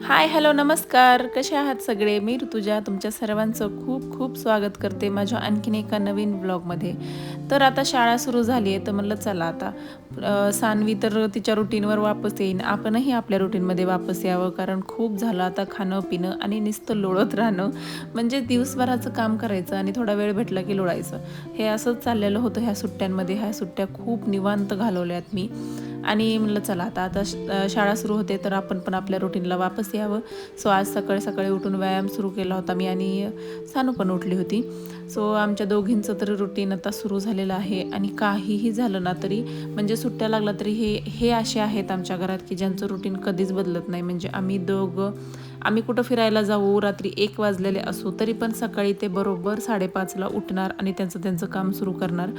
Hi hello नमस्कार, कसे आहात सगळे. मी ऋतुजा तुमच्या सर्वांचं खूप खूप स्वागत करते माझ्या आणखीन एका नवीन ब्लॉगमध्ये. तर आता शाळा सुरू झाली आहे तर म्हणलं चला आता सान्वी तर तिच्या रुटीनवर वापस येईन, आपणही आपल्या रुटीनमध्ये वापस यावं. कारण खूप झालं आता खाणं पिणं आणि नुसतं लोळत राहणं, म्हणजे दिवसभराचं काम करायचं आणि थोडा वेळ भेटला की लोळायचं. हे असंच चाललेलं होतं ह्या सुट्ट्यांमध्ये. ह्या सुट्ट्या खूप निवांत घालवल्यात मी आणि म्हणलं चला आता आता शाळा सुरू होते तर आपण पण आपल्या रुटीनला वापस यावं. सो आज सकाळी सकाळी उठून व्यायाम सुरू केला होता मी आणि सानू पण उठली होती. सो आमच्या दोघींचं तर रुटीन आता सुरू झालेलं आहे. आणि काहीही झालं ना तरी म्हणजे सुट्ट्या लागला तरी हे हे असे आहेत आमच्या घरात की ज्यांचं रुटीन कधीच बदलत नाही. म्हणजे आम्ही कुठं फिरायला जाऊ, रात्री 1 वाजलेले असू तरी पण सकाळी ते बरोबर 5:30ला उठणार आणि त्यांचं काम सुरू करणार.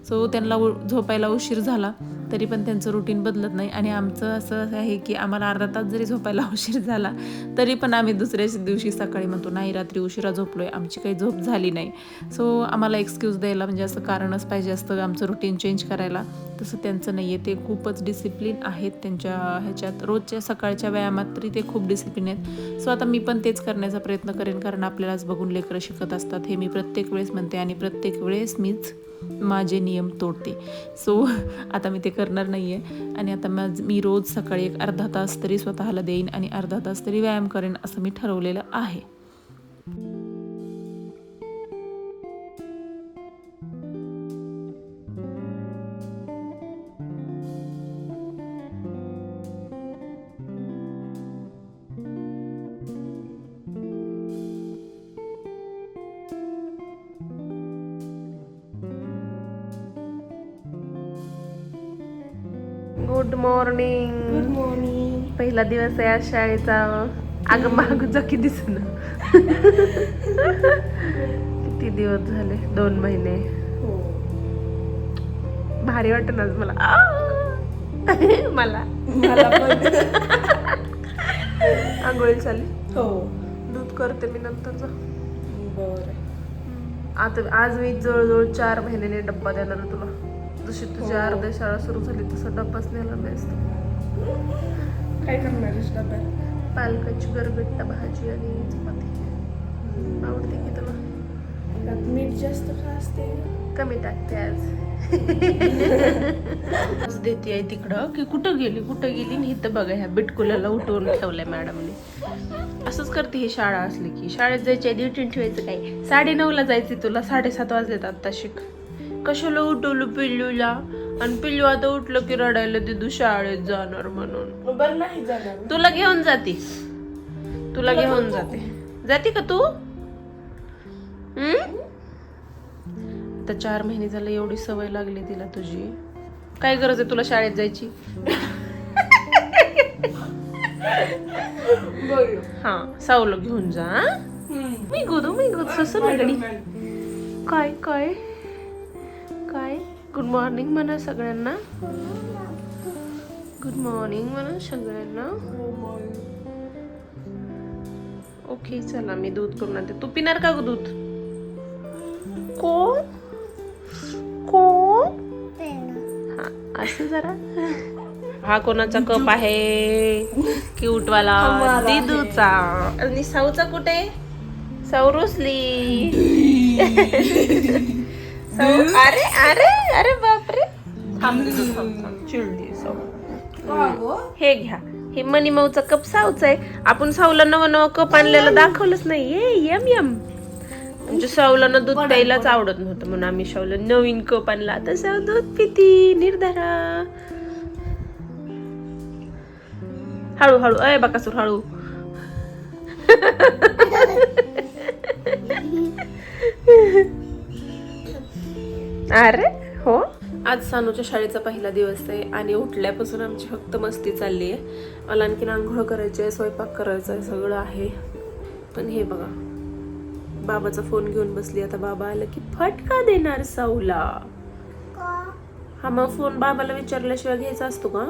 सो त्यांना झोपायला उशीर झाला तरी पण त्यांचं रुटीन बदलत नाही. आणि आमचं असं आहे की आम्हाला अर्धा तास जरी झोपायला उशीर झाला तरी पण आम्ही दुसऱ्याच दिवशी सकाळी म्हणतो नाही रात्री उशिरा झोपलोय, आमची काही झोप झाली नाही. सो आम्हाला एक्सक्यूज द्यायला म्हणजे असं कारणच पाहिजे असतं आमचं रुटीन चेंज करायला. तसं त्यांचं नाही आहे, ते खूपच डिसिप्लिन आहेत त्यांच्या ह्याच्यात. रोजच्या सकाळच्या व्यायामात तरी ते खूप डिसिप्लिन आहेत. सो आता मी पण तेच करण्याचा प्रयत्न करेन, कारण आपल्यालाच बघून लेकरं शिकत असतात हे मी प्रत्येक वेळेस म्हणते आणि प्रत्येक वेळेस मीच माझे नियम तोडते. सो आता मी ते करणार नाही आहे. आणि आता मी रोज सकाळी एक अर्धा तास तरी स्वतःला देईन आणि अर्धा तास तरी व्यायाम करेन असं मी ठरवलेलं आहे. Good morning. Good morning. पहिला दिवस आहे आज शाळेचा. अगं मागचा किती दिसन किती दिवस झाले, 2 महिने. हो. भारी वाटत आज मला. मला मला पण. आंघोळी चालली. हो. दूध करते मी नंतर जा. बरं. आता आज मी जवळजवळ 4 महिन्याने डब्बा देणार आहे तुला. जशी तुझी अर्ध्या शाळा सुरू झाली तसं डब्बाच नेला मी असतो. काय करणार आहेस डब्यात? पालकाची गरगट्टा भाजी आणि चपाती. आवडते की तुला? त्यात मीठ जास्त का असते? कमी टाकते आज देते आहे तिकडं की कुठं गेली आणि इथं बघा ह्या बिटकुलाला उठवून ठेवलंय मॅडमने. असंच करते ही शाळा असली की. शाळेत जायची आधी उठून ठेवायचं काय. 9:30ला जायची, तुला 7:30 वाजलेत आता शिक. कशाला उठवलं पिल्लूला? आणि पिल्लू आता उठलं की रडायला दिदू शाळेत जाणार म्हणून. बरं नाही जाणार. तुला घेऊन जाते, तुला घेऊन जाते का तू? आता 4 महिने झाले, एवढी सवय लागली तिला तुझी. काय गरज आहे तुला शाळेत जायची? हा सावलं घेऊन जा. मी गुद ससं लगडी. काय काय काय गुड मॉर्निंग म्हणा सगळ्यांना. गुड मॉर्निंग म्हणा सगळ्यांना. ओके चला मी दूध करून आणते. तू पिणार का ग दूध? कोण कोण? हा असं जरा. हा कोणाचा कप आहे? क्यूटवाला दिदूचा. आणि साऊचा कुठे? साऊ रुसली. अरे अरे अरे बापरे. थांब चिडली साऊ. हे घ्या, हे मनी माऊचा कप साऊचा आहे. आपण साऊला नवं कप आणलेलं दाखवलंच नाही. Yum yum. म्हणजे साऊला ना दूध प्यायलाच आवडत नव्हतं म्हणून आम्ही साऊला नवीन कप आणला. आता साऊ दूध पिती निर्धारा. हळू हळू अय बकासूर हळू. अरे हो, आज सानूच्या शाळेचा पहिला दिवस आहे आणि उठल्यापासून आमची फक्त मस्ती चालली आहे. मला आणखीन आंघोळ करायची आहे, स्वयंपाक करायचा आहे, सगळं आहे. पण हे बघा बाबाचा फोन घेऊन बसली. आता बाबा आलं की फटका देणार साऊला. हा मग फोन बाबाला विचारल्याशिवाय घ्यायचा असतो का?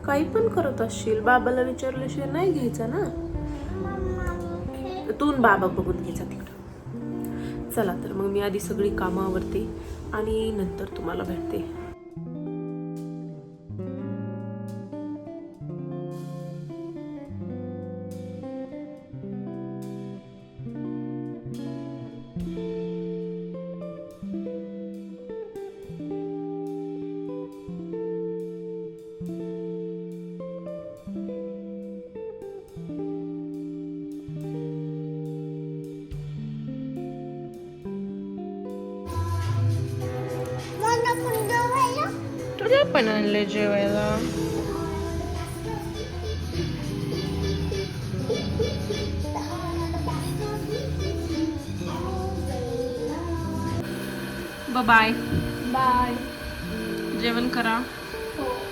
काही पण करत असशील, बाबाला विचारल्याशिवाय नाही घ्यायचा ना. तू बाबा बघून घ्यायचा तिकडं. चला तर मग मी आधी सगळी कामं आवरते आणि नंतर तुम्हाला भेटते. पण आणले जेवायला. Bye bye. जेवण करा.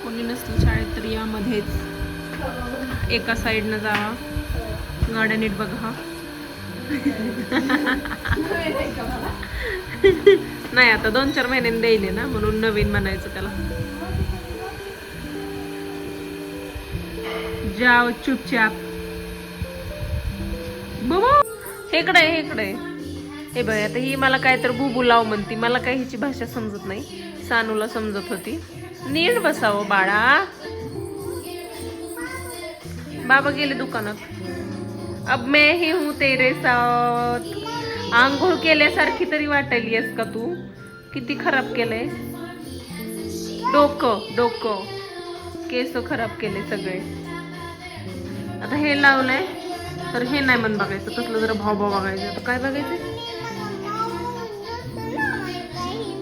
कोणी नसलं शाळेत तर या मध्येच एका साईडनं जावा. गाड्या नीट बघा. नाही आता 2-4 महिन्यांनी द्यायले ना म्हणून नवीन म्हणायचं त्याला. जाओ चुपचाप. बाबा हेकडे हेकडे. हे बघ आता ही मला काय तर बुबू लाव म्हणती. मला काय हिची भाषा समजत नाही. सानूला समजत होती. नीट बसावं बाळा. बाबा गेले दुकानात. अब मैं ही हूँ तेरे साथ. आंघोळ केल्यासारखी तरी वाटायलीस का तू? किती खराब केलंय डोकं. केस खराब केले सगळे. आता हे लावलंय तर हे नाही मन बघायचं. कसलं जरा भाव बघायचं. आता काय बघायचं?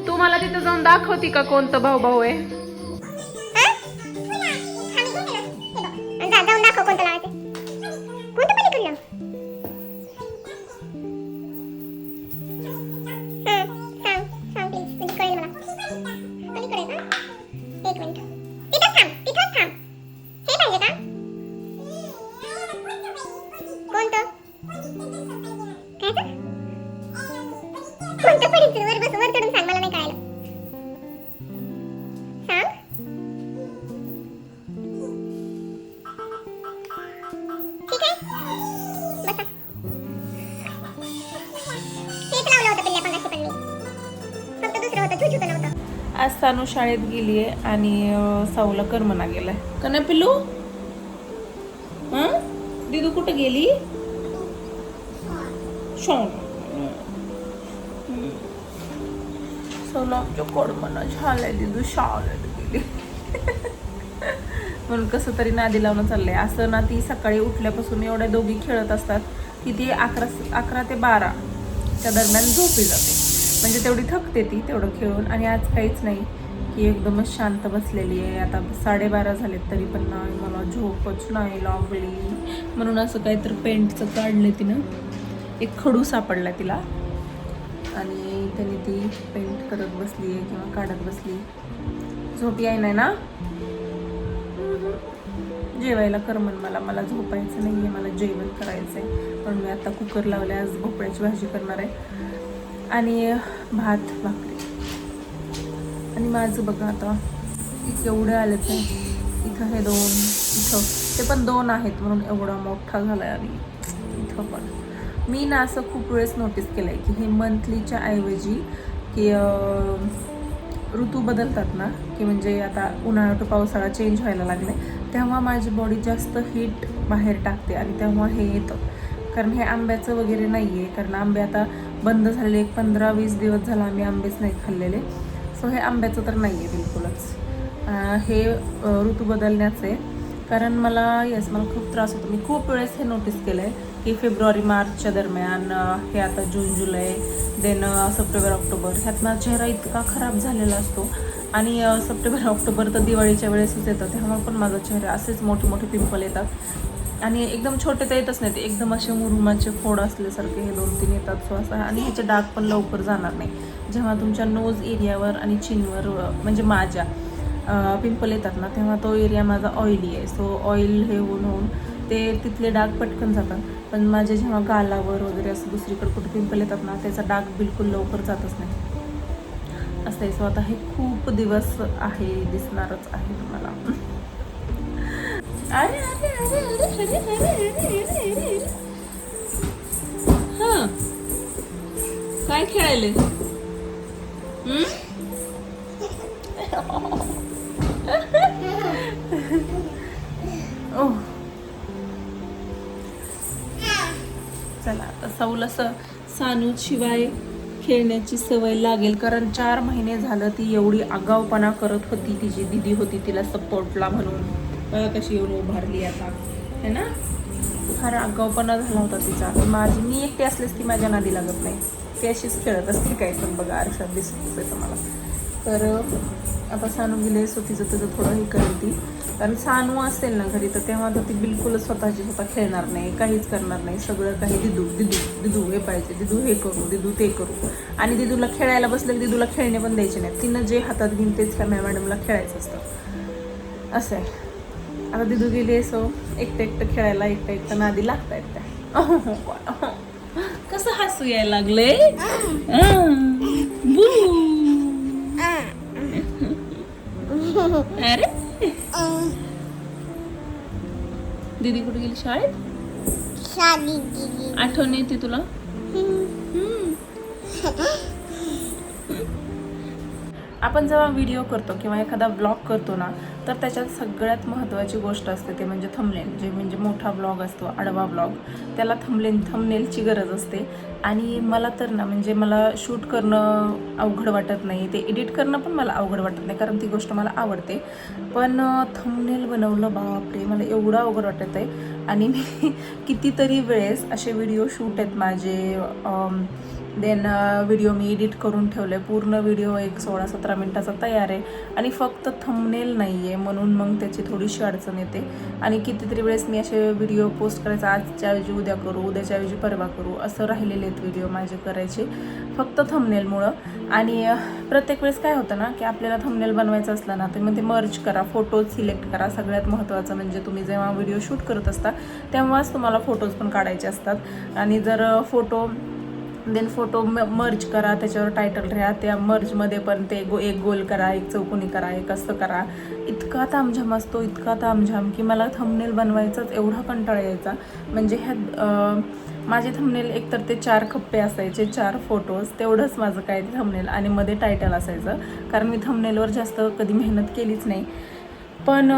तू मला तिथं जाऊन दाखवती का कोणतं भाऊ आहे? जाऊन दाखव कोणतं लावायचं. कोणतं पलीकडलं? सांग प्लीज. म्हणजे कळेल मला. पलीकडे का? एक मिनिट. तिथंच थांब. हे पाहिजे का? कोणतं? कोणतं पलीकडे? वर चढून सांग. मला नाही कळायला. सांग. ठीक आहे बसा. हेच लावलं होतं पिल्ल्या पंगाशी पण मी. फक्त दुसरं होतं छुछुतं नव्हतं. आज सानू शाळेत गेली आहे आणि साऊला करमना गेलाय. का नाही पिल्लू? दिदू कुठे गेली? साऊला आमच्या करमना झालंय. दिदू शाळेत गेली. म्हणून कसं तरी नादी लावणं चाललंय. असं ना ती सकाळी उठल्यापासून एवढ्या दोघी खेळत असतात की ती 11 ते 12 त्या दरम्यान झोपी जाते. म्हणजे तेवढी थकते ती तेवढं खेळून. आणि आज काहीच नाही की एकदमच शांत बसलेली आहे. आता 12:30 झालेत तरी पण नाही मला झोपच नाही लागली. म्हणून असं काहीतरी पेंटचं काढलं तिनं. एक खडू सापडला तिला आणि त्याने ती पेंट करत बसली आहे किंवा काढत बसली. झोप याय नाही ना? जेवायला करमन मला झोपायचं नाही आहे. मला जेवण करायचं आहे. पण मी आता कुकर लावले. आज भोपळ्याची भाजी करणार आहे आणि भात भाकरी. आणि माझं बघा आता एवढे आलेच आहे. इथं हे 2, इथं ते पण 2 आहेत म्हणून एवढा मोठा झाला आहे. आणि इथं पण मी ना असं खूप वेळेस नोटीस केलं आहे की हे मंथलीच्या ऐवजी की ऋतू बदलतात ना की म्हणजे आता उन्हाळा टू पावसाळा चेंज व्हायला लागले तेव्हा माझी बॉडी जास्त हीट बाहेर टाकते आणि तेव्हा हे येतं. कारण हे आंब्याचं वगैरे नाही आहे. कारण आंबे आता बंद झालेले. 15-20 दिवस झाला आम्ही आंबेच नाही खाल्लेले. सो हे आंब्याचं तर नाही आहे बिलकुलच. हे ऋतू बदलण्याचं आहे. कारण मला खूप त्रास होतो. मी खूप वेळेस हे नोटीस केलं आहे की फेब्रुवारी-मार्चच्या दरम्यान हे आता जून-जुलै देन सप्टेंबर-ऑक्टोबर ह्यात ना चेहरा इतका खराब झालेला असतो. आणि सप्टेंबर-ऑक्टोबर तर दिवाळीच्या वेळेसच येतं. तेव्हा पण माझा चेहरा असेच मोठे पिंपल येतात. आणि एकदम छोटे तर येतच नाही. ते एकदम असे मुरुमाचे फोड असल्यासारखे हे 2-3 येतात. सो असं. आणि ह्याचे डाग पण लवकर जाणार नाही. जेव्हा तुमच्या नोज एरियावर आणि चिनवर म्हणजे माझ्या पिंपल येतात ना तेव्हा तो एरिया माझा ऑइली आहे. सो ऑइल हे होऊन ते तिथले डाग पटकन जातात. पण माझ्या जेव्हा गालावर वगैरे असं दुसरीकडे कुठे पिंपल येतात ना त्याचा डाग बिलकुल लवकर जातच नाही असं आहे. सो आता हे खूप दिवस आहे दिसणारच आहे तुम्हाला. अरे अरे अरे अरे अरे अरे अरे अरे हां काय खेळायले? ओह चला आता साऊला सानू शिवाय खेळण्याची सवय लागेल. कारण 4 महिने झालं ती एवढी आगाऊपणा करत होती. तिची दिदी होती तिला सपोर्टला म्हणून. बघा कशी येऊन उभारली आता है ना. फार आगाऊपणा झाला होता तिचा. मी एकटी असलेच ती माझ्या नादी लागत नाही. ती अशीच खेळत असते काय पण. बघा आरशात दिसत तुम्हाला. तर आता सानू गेले सो तिचं थोडं हे करेल ती. कारण सानू असेल ना घरी तर तेव्हा तर ती बिलकुलच स्वतः खेळणार नाही, काहीच करणार नाही. सगळं काही दिदू हे पाहिजे, दिदू हे करू, दिदू ते करू. आणि दिदूला खेळायला बसलं की दिदूला खेळणे पण द्यायचे नाही. तिनं जे हातात घेईन तेच काय मॅडमला खेळायचं असतं, असं आहे. आता दिदू गेली सो एकटं खेळायला, एकटं नादी लागतायत त्या. कसं हसू यायला लागले. अरे दीदी कुठे गेली? शाळेत. आठवण येते तुला? आपण जेव्हा व्हिडिओ करतो किंवा एखादा ब्लॉग करतो ना, तर त्याच्यात सगळ्यात महत्त्वाची गोष्ट असते ते म्हणजे थंबनेल. जे म्हणजे मोठा ब्लॉग असतो, आडवा ब्लॉग, त्याला थंबनेलची गरज असते. आणि मला तर ना म्हणजे मला शूट करणं अवघड वाटत नाही, ते एडिट करणं पण मला अवघड वाटत नाही, कारण ती गोष्ट मला आवडते. पण थंबनेल बनवलं, बापरे, मला एवढं अवघड वाटत आहे. आणि मी कितीतरी वेळेस असे व्हिडिओ शूट आहेत माझे. देन व्हिडिओ मी एडिट करून ठेवले, पूर्ण व्हिडिओ एक 16-17 मिनटाचा तयार आहे आणि फक्त थंबनेल नाही आहे, म्हणून मग त्याची थोडीशी अडचण येते. आणि कितीतरी वेळेस मी असे व्हिडिओ पोस्ट करायचा, आजच्या ऐवजी उद्या करू, उद्याच्या ऐवजी परवा करू, असं राहिलेले आहेत व्हिडिओ माझे करायचे फक्त थंबनेलमुळं. आणि प्रत्येक वेळेस काय होतं ना की आपल्याला थंबनेल बनवायचं असलं ना तर मग ते मर्ज करा, फोटोज सिलेक्ट करा. सगळ्यात महत्त्वाचं म्हणजे तुम्ही जेव्हा व्हिडिओ शूट करत असता तेव्हाच तुम्हाला फोटोज पण काढायचे असतात. आणि जर फोटो मर्ज करा, त्याच्यावर टायटल राहा, त्या मर्जमध्ये पण ते एक गोल करा, एक चौकोनी करा, एक असं करा. इतका तामझाम असतो, इतका तामझाम की मला थंबनेल बनवायचाच एवढा कंटाळा यायचा. म्हणजे माझे थंबनेल एकतर ते 4 खप्पे असायचे, 4 फोटोज, तेवढंच माझं काय ते थंबनेल. आणि मध्ये टायटल असायचं, कारण मी थंबनेलवर जास्त कधी मेहनत केलीच नाही. पण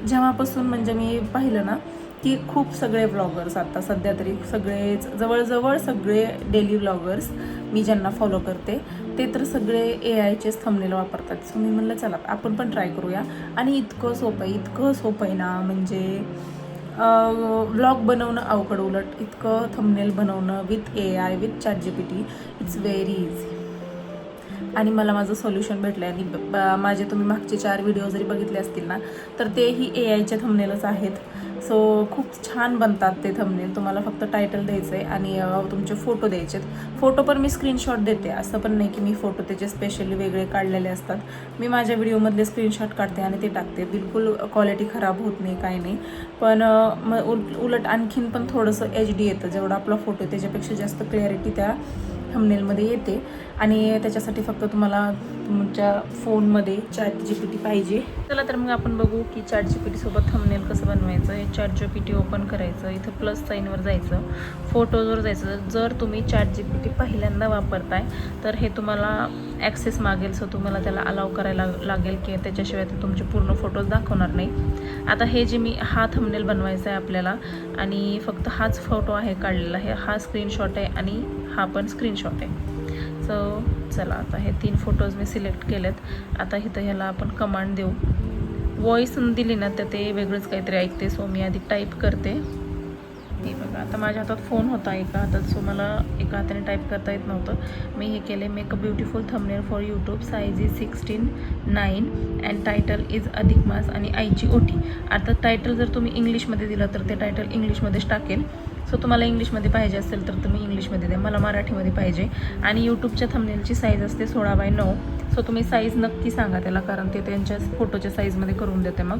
जेव्हापासून म्हणजे मी पाहिलं ना की खूप सगळे व्लॉगर्स, आता सध्या तरी सगळेच जवळजवळ सगळे डेली व्लॉगर्स मी ज्यांना फॉलो करते ते तर सगळे AIचेच थंबनेल वापरतात. सो मी म्हणलं चला आपण पण ट्राय करूया. आणि इतकं सोपं आहे ना, म्हणजे व्लॉग बनवणं अवघड, उलट इतकं थंबनेल बनवणं with AI, with ChatGPT, it's very easy. आणि मला माझं सोल्युशन भेटलं आहे. आणि माझे तुम्ही मागचे 4 व्हिडिओ जरी बघितले असतील ना तर तेही AIचे थंबनेलच आहेत. सो खूप छान बनतात ते थंबनेल. तुम्हाला फक्त टायटल द्यायचं आहे आणि तुमचे फोटो द्यायचे आहेत. फोटो पण मी स्क्रीनशॉट देते, असं पण नाही की मी फोटो त्याचे स्पेशली वेगळे काढलेले असतात. मी माझ्या व्हिडिओमधले स्क्रीनशॉट काढते आणि ते टाकते. बिलकुल क्वालिटी खराब होत नाही, काही नाही. पण उलट आणखीन पण थोडंसं HD येतं. जेवढा आपला फोटो त्याच्यापेक्षा जास्त क्लॅरिटी त्या थंबनेलमध्ये येते. आणि त्याच्यासाठी फक्त तुम्हाला तुमच्या फोनमध्ये ChatGPT पाहिजे. चला तर मग आपण बघू की ChatGPT सोबत थंबनेल कसं बनवायचं. हे ChatGPT ओपन करायचं, इथं प्लस साईनवर जायचं, फोटोजवर जायचं. जर तुम्ही ChatGPT पहिल्यांदा वापरताय तर हे तुम्हाला ॲक्सेस मागेल, सो तुम्हाला त्याला अलाव करायला लागेल की त्याच्याशिवाय ते तुमचे पूर्ण फोटोज दाखवणार नाही. आता हे जे हा थंबनेल बनवायचा आहे आपल्याला, आणि फक्त हाच फोटो आहे काढलेला, हा स्क्रीनशॉट आहे आणि हा पण स्क्रीनशॉट आहे. सो चला आता हे 3 फोटोज मी सिलेक्ट केलेत. आता इथं ह्याला आपण कमांड देऊ. व्हॉईस दिली ना तर ते वेगळंच काहीतरी ऐकते. सो मी आधी टाईप करते. हे बघा, आता माझ्या हातात फोन होता एका हातात, सो मला एका हाताने टाईप करता येत नव्हतं. मी हे केले, make a beautiful thumbnail for YouTube, size is 16:9 and title is अधिक मास आणि आईची ओटी. आता टायटल जर तुम्ही इंग्लिशमध्ये दिलं तर ते टायटल इंग्लिशमध्येच टाकेल. सो तुम्हाला इंग्लिशमध्ये पाहिजे असेल तर तुम्ही इंग्लिशमध्ये द्या, मला मराठीमध्ये पाहिजे. आणि यूट्यूबच्या थंबनेलची साईज असते 16:9. सो तुम्ही साईज नक्की सांगा त्याला, कारण ते त्यांच्या फोटोच्या साईजमध्ये करून देते मग.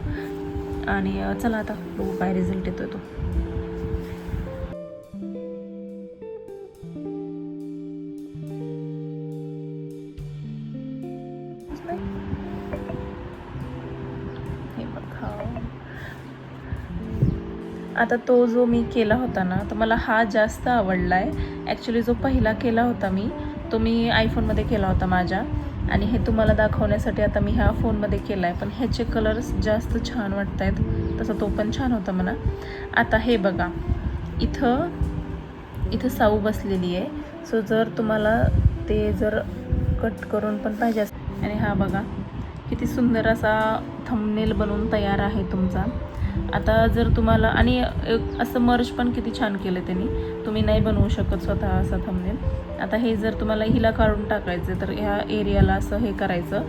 आणि चला आता बघू काय रिझल्ट येतो तो. हे बघा, आता तो जो मी केला होता ना तर मला हा जास्त आवडला आहे. ॲक्च्युली जो पहिला केला होता मी तो मी आयफोनमध्ये केला होता माझ्या, आणि हे तुम्हाला दाखवण्यासाठी आता मी ह्या फोनमध्ये केला आहे. पण ह्याचे कलर्स जास्त छान वाटत आहेत, तसं तो पण छान होता म्हणा. आता हे बघा, इथं साऊ बसलेली आहे. सो जर तुम्हाला ते जर कट करून पण पाहिजे असेल, आणि हा बघा किती सुंदर असा थंबनेल बनवून तयार आहे तुमचा. आता जर तुम्हाला, आणि असं मर्ज पण किती छान केलं त्यांनी, तुम्ही नाही बनवू शकत स्वतः असा थंबनेल. आता हे जर तुम्हाला हिला काढून टाकायचं तर ह्या एरियाला असं हे करायचं,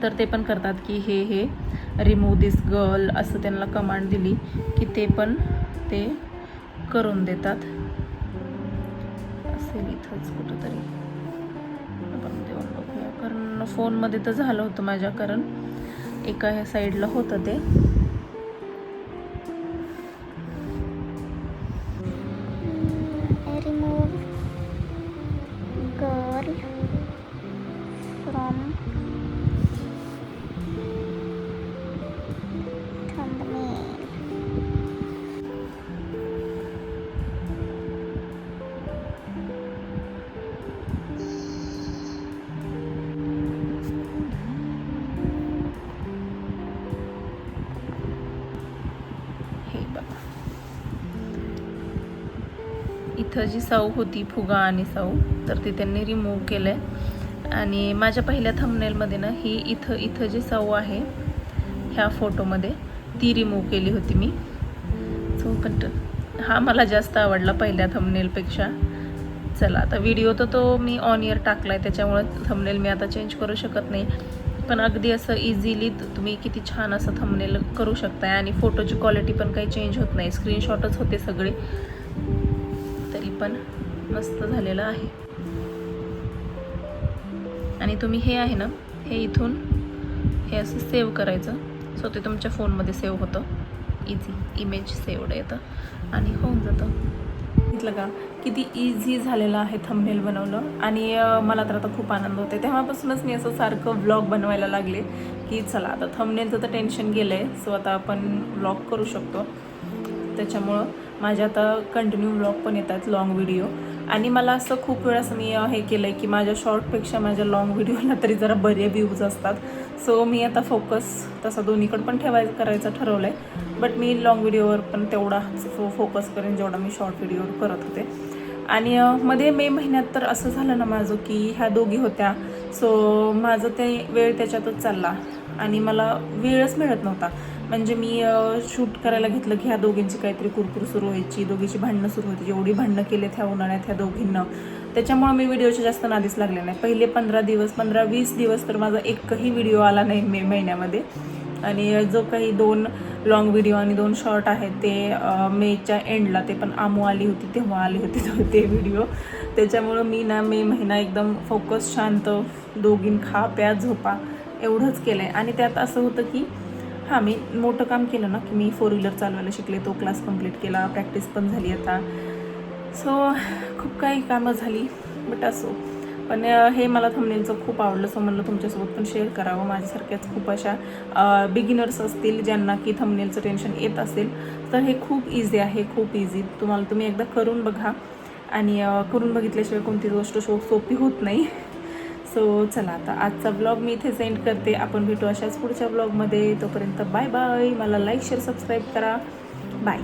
तर ते पण करतात की हे रिमूव्ह दिस गर्ल असं त्यांना कमांड दिली की ते पण ते करून देतात. असेल इथंच कुठंतरी आपण देऊन बघूया, कारण फोनमध्ये तर झालं होतं माझ्या, कारण एका ह्या साईडला होतं ते. Remove girl from thumbnail. हे बघा, इथं जी साऊ होती, फुगा आणि साऊ, तर ती त्यांनी रिमूव्ह केलं आहे. आणि माझ्या पहिल्या थंबनेलमध्ये ना ही इथं जी साऊ आहे ह्या फोटोमध्ये ती रिमूव्ह केली होती मी. सो हा मला जास्त आवडला पहिल्या थंबनेलपेक्षा. चला आता व्हिडिओ तर तो मी ऑन इयर टाकला आहे, त्याच्यामुळं थंबनेल मी आता चेंज करू शकत नाही. पण अगदी असं इझिली तुम्ही किती छान असं थंबनेल करू शकताय. आणि फोटोची क्वालिटी पण काही चेंज होत नाही, स्क्रीनशॉटच होते सगळे, तरी पण मस्त झालेलं आहे. आणि तुम्ही हे आहे ना, हे इथून हे असं सेव्ह करायचं, सो ते तुमच्या फोनमध्ये सेव्ह होतं. इझी इमेज सेव्हड येतं आणि होऊन जातं. घेतलं का, किती इझी झालेलं आहे थंबनेल बनवलं. आणि मला तर आता खूप आनंद होते. तेव्हापासूनच मी असं सारखं व्लॉग बनवायला लागले की चला आता थंबनेलचं तर टेन्शन गेलं आहे, सो आता आपण व्लॉग करू शकतो. त्याच्यामुळं माझे आता कंटिन्यू व्लॉग पण येतात, लाँग व्हिडिओ. आणि मला असं खूप वेळा मी हे केलं आहे की माझ्या शॉर्टपेक्षा माझ्या लाँग व्हिडिओला तरी जरा बरे व्ह्यूज असतात. सो मी आता फोकस तसा दोन्हीकडे पण करायचं ठरवलं आहे. बट मी लाँग व्हिडिओवर पण तेवढाच फोकस करेन जेवढा मी शॉर्ट व्हिडिओवर करत होते. आणि मध्ये मे महिन्यात तर असं झालं ना माझं की ह्या दोघी होत्या, सो माझं ते वेळ त्याच्यातच चालला आणि मला वेळच मिळत नव्हता. म्हणजे मी शूट करायला घेतलं की ह्या दोघींची काहीतरी कुरकुर सुरू व्हायची, दोघीची भांडणं सुरू व्हायची. एवढी भांडणं केलेत ह्या उन्हाळ्यात ह्या दोघींना, त्याच्यामुळे मी व्हिडिओच्या जास्त नादीच लागले नाही. पहिले 15-20 दिवस तर माझा एकही व्हिडिओ आला नाही मे महिन्यामध्ये. आणि जो काही 2 लाँग व्हिडिओ आणि 2 शॉर्ट आहेत ते मेच्या एंडला, ते पण आमू आली होती तेव्हा आले होते ते व्हिडिओ. त्याच्यामुळं मी ना मे महिना एकदम फोकस, शांत, दोघीं खा प्या झोपा एवढंच केलं आहे. आणि त्यात असं होतं की हां, मी मोठं काम केलं ना की मी 4 व्हीलर चालवायला शिकले, तो क्लास कंप्लीट केला, प्रॅक्टिस पण झाली आता. सो खूप काही कामं झाली, बट असो. पण हे मला थंबनेलचं खूप आवडलं, सो म्हणलं तुमच्यासोबत पण शेअर करावं. माझ्यासारख्याच खूप अशा बिगिनर्स असतील ज्यांना की थंबनेलचं टेन्शन येत असेल, तर हे खूप इझी आहे, खूप इझी. तुम्ही एकदा करून बघा. आणि करून बघितल्याशिवाय कोणती गोष्ट सोपी होत नाही. सो चला आता आजचा ब्लॉग मी इथे सेंड करते. आपण भेटू अशाच पुढच्या ब्लॉगमध्ये. तोपर्यंत बाय बाय. मला लाईक शेअर सबस्क्राईब करा. बाय.